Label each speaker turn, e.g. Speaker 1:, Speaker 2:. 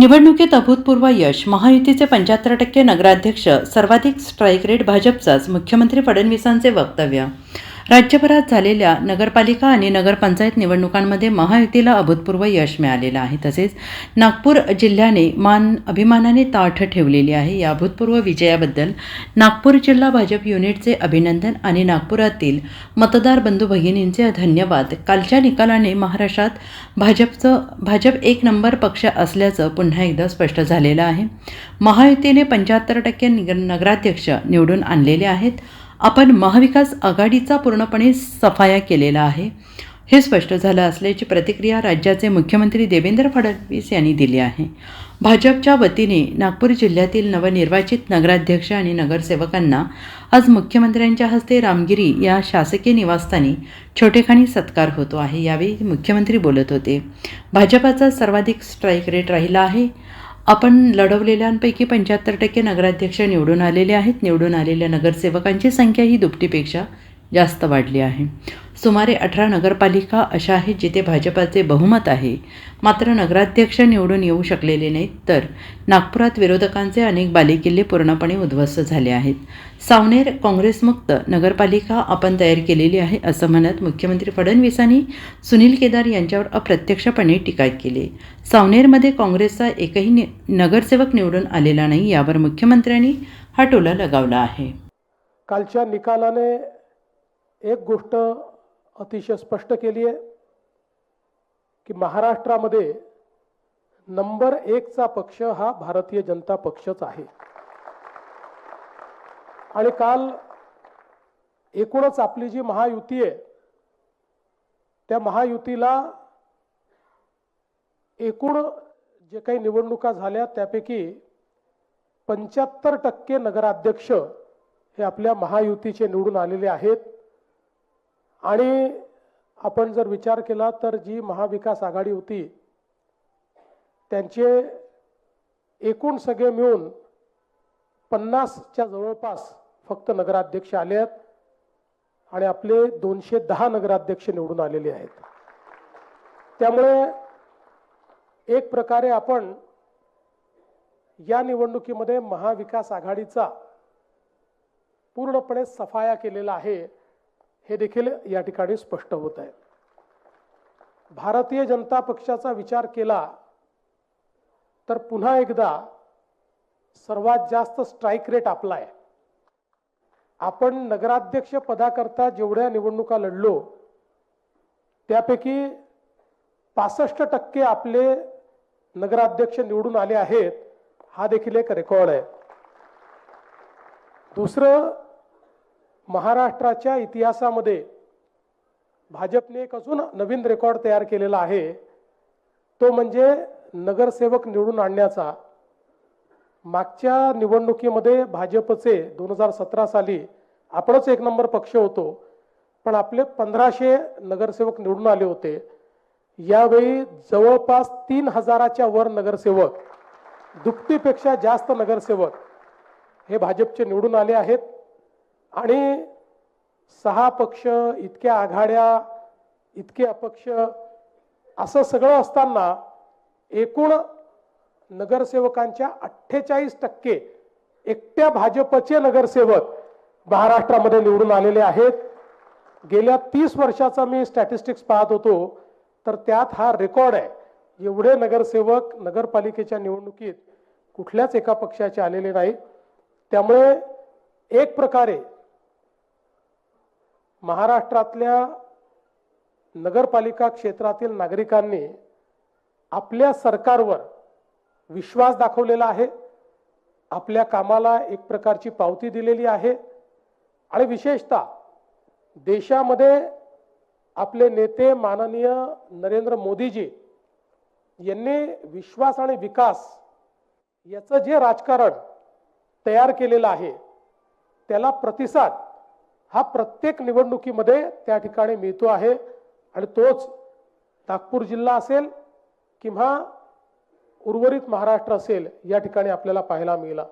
Speaker 1: निवडणुकीत अभूतपूर्व यश, महायुतीचे 75% नगराध्यक्ष, सर्वाधिक स्ट्राईक रेट भाजपचाच, मुख्यमंत्री फडणवीसांचे वक्तव्य. राज्यभरात झालेल्या नगरपालिका आणि नगरपंचायत निवडणुकांमध्ये महायुतीला अभूतपूर्व यश मिळालेलं आहे. तसेच नागपूर जिल्ह्याने अभिमानाने ताठ ठेवलेली आहे. या अभूतपूर्व विजयाबद्दल नागपूर जिल्हा भाजप युनिटचे अभिनंदन आणि नागपुरातील मतदार बंधू भगिनींचे धन्यवाद. कालच्या निकालाने महाराष्ट्रात भाजप एक नंबर पक्ष असल्याचं पुन्हा एकदा स्पष्ट झालेलं आहे. महायुतीने 75% नगराध्यक्ष निवडून आणलेले आहेत. आपण महाविकास आघाडीचा पूर्णपणे सफाया केलेला आहे, हे स्पष्ट झालं असल्याची प्रतिक्रिया राज्याचे मुख्यमंत्री देवेंद्र फडणवीस यांनी दिली आहे. भाजपच्या वतीने नागपूर जिल्ह्यातील नवनिर्वाचित नगराध्यक्ष आणि नगरसेवकांना आज मुख्यमंत्र्यांच्या हस्ते रामगिरी या शासकीय निवासस्थानी छोटेखानी सत्कार होतो आहे. यावेळी मुख्यमंत्री बोलत होते. भाजपाचा सर्वाधिक स्ट्राईक रेट राहिला आहे. आपण लढवलेल्यांपैकी 75% नगराध्यक्ष निवडून आलेले आहेत. निवडून आलेल्या नगरसेवकांची संख्या ही दुपटीपेक्षा जास्त वाढली आहे. सुमारे 18 नगरपालिका अशा आहेत जिथे भाजपाचे बहुमत आहे, मात्र नगराध्यक्ष निवडून येऊ शकलेले नाहीत. तर नागपुरात विरोधकांचे अनेक बालेकिल्ले पूर्णपणे उद्ध्वस्त झाले आहेत. सावनेर काँग्रेसमुक्त नगरपालिका आपण तयार केलेली आहे असं म्हणत मुख्यमंत्री फडणवीसांनी सुनील केदार यांच्यावर अप्रत्यक्षपणे टीका केली. सावनेरमध्ये काँग्रेसचा एकही नगरसेवक निवडून आलेला नाही, यावर मुख्यमंत्र्यांनी हा टोला लगावला आहे.
Speaker 2: कालच्या निकालाने एक गोष्ट अतिशय स्पष्ट केली आहे की महाराष्ट्रामध्ये नंबर 1चा पक्ष हा भारतीय जनता पक्षच आहे. आणि काल एकूणच आपली जी महायुती आहे त्या महायुतीला एकूण जे काही निवडणुका झाल्या त्यापैकी 75% नगराध्यक्ष हे आपल्या महायुतीचे निवडून आलेले आहेत. आणि आपण जर विचार केला तर जी महाविकास आघाडी होती त्यांचे एकूण सगळे मिळून 50च्या जवळपास फक्त नगराध्यक्ष आले आहेत आणि आपले 210 नगराध्यक्ष निवडून आलेले आहेत. त्यामुळे एक प्रकारे आपण या निवडणुकीमध्ये महाविकास आघाडीचा पूर्णपणे सफाया केलेला आहे, हे देखील या ठिकाणी स्पष्ट होत आहे. भारतीय जनता पक्षाचा विचार केला तर पुन्हा एकदा सर्वात जास्त स्ट्राईक रेट आपला आहे. आपण नगराध्यक्ष पदाकरता जेवढ्या निवडणुका लढलो त्यापैकी 65% आपले नगराध्यक्ष निवडून आले आहेत. हा देखील एक रेकॉर्ड आहे. दुसरं, महाराष्ट्राच्या इतिहासामध्ये भाजपने एक अजून नवीन रेकॉर्ड तयार केलेला आहे, तो म्हणजे नगरसेवक निवडून आणण्याचा. मागच्या निवडणुकीमध्ये भाजपचे 2017 साली आपणच एक नंबर पक्ष होतो, पण आपले 1500 नगरसेवक निवडून आले होते. यावेळी जवळपास 3000च्या वर नगरसेवक, दुपटीपेक्षा जास्त नगरसेवक हे भाजपचे निवडून आले आहेत. आणि 6 पक्ष, इतक्या आघाड्या, इतके अपक्ष असं सगळं असताना एकूण नगरसेवकांच्या 48% एकट्या भाजपचे नगरसेवक महाराष्ट्रामध्ये निवडून आलेले आहेत. गेल्या 30 वर्षाचा मी स्टॅटिस्टिक्स पाहत होतो तर त्यात हा रेकॉर्ड आहे. एवढे नगरसेवक नगरपालिकेच्या निवडणुकीत कुठल्याच एका पक्षाचे आलेले नाही. त्यामुळे एक प्रकारे महाराष्ट्रातल्या नगरपालिका क्षेत्रातील नागरिकांनी आपल्या सरकारवर विश्वास दाखवलेला आहे, आपल्या कामाला एक प्रकारची पावती दिलेली आहे. आणि विशेषतः देशामध्ये आपले नेते माननीय नरेंद्र मोदीजी यांनी विश्वास आणि विकास याचं जे राजकारण तयार केलेलं आहे त्याला प्रतिसाद हा प्रत्येक निवडणुकीमध्ये त्या ठिकाणी मिळतो आहे. आणि तोच नागपूर जिल्हा असेल किंवा उर्वरित महाराष्ट्र असेल या ठिकाणी आपल्याला पाहायला मिळाला.